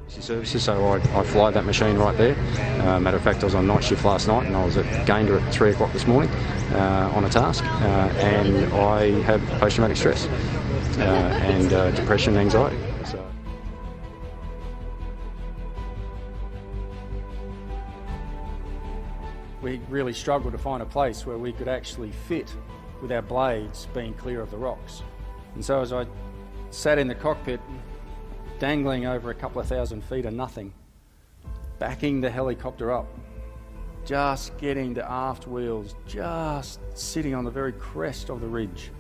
Services, so I fly that machine right there. Matter of fact, I was on night shift last night and I was at Gander at 3 o'clock this morning on a task, and I have post-traumatic stress and depression and anxiety. So. We really struggled to find a place where we could actually fit with our blades being clear of the rocks. And so as I sat in the cockpit, dangling over a couple of thousand feet of nothing, backing the helicopter up, just getting the aft wheels, just sitting on the very crest of the ridge,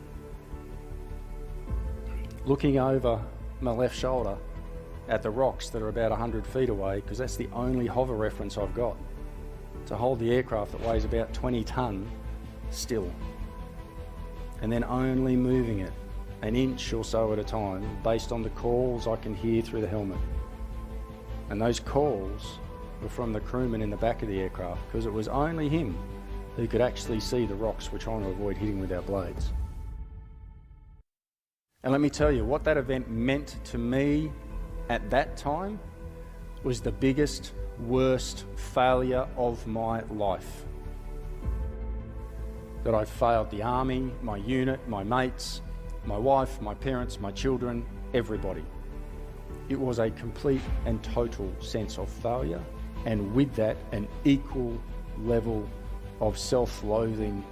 looking over my left shoulder at the rocks that are about 100 feet away, because that's the only hover reference I've got to hold the aircraft that weighs about 20 tonne still, and then only moving it an inch or so at a time based on the calls I can hear through the helmet. And those calls were from the crewman in the back of the aircraft, because it was only him who could actually see the rocks we're trying to avoid hitting with our blades. And let me tell you, what that event meant to me at that time was the biggest, worst failure of my life. That I failed the army, my unit, my mates, my wife, my parents, my children, everybody. It was a complete and total sense of failure, and with that, an equal level of self-loathing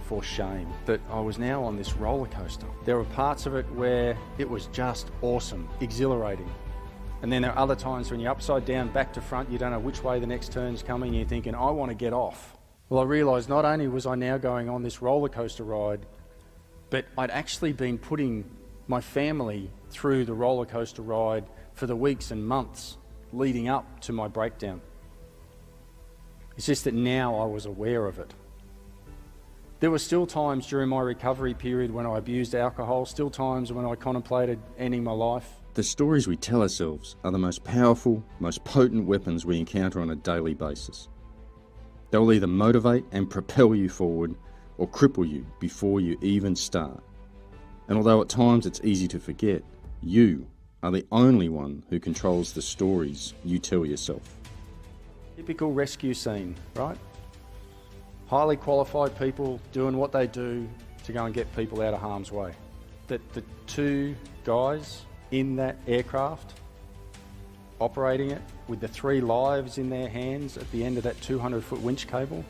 for shame. That I was now on this roller coaster. There were parts of it where it was just awesome, exhilarating. And then there are other times when you're upside down, back to front, you don't know which way the next turn's coming, and you're thinking, I want to get off. Well, I realised not only was I now going on this roller coaster ride, but I'd actually been putting my family through the roller coaster ride for the weeks and months leading up to my breakdown. It's just that now I was aware of it. There were still times during my recovery period when I abused alcohol, still times when I contemplated ending my life. The stories we tell ourselves are the most powerful, most potent weapons we encounter on a daily basis. They'll either motivate and propel you forward, or cripple you before you even start. And although at times it's easy to forget, you are the only one who controls the stories you tell yourself. Typical rescue scene, right? Highly qualified people doing what they do to go and get people out of harm's way. That the two guys in that aircraft, operating it with the 3 lives in their hands at the end of that 200-foot winch cable,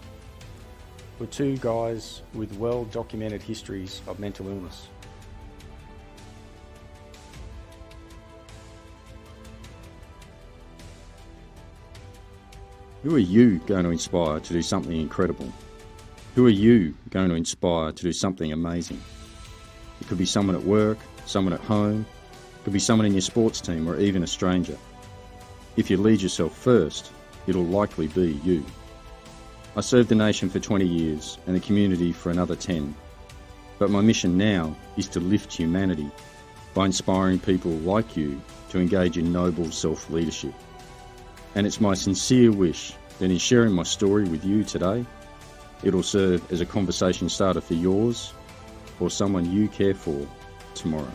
were 2 guys with well-documented histories of mental illness. Who are you going to inspire to do something incredible? Who are you going to inspire to do something amazing? It could be someone at work, someone at home, it could be someone in your sports team, or even a stranger. If you lead yourself first, it'll likely be you. I served the nation for 20 years and the community for another 10. But my mission now is to lift humanity by inspiring people like you to engage in noble self-leadership. And it's my sincere wish that in sharing my story with you today, it'll serve as a conversation starter for yours or someone you care for tomorrow.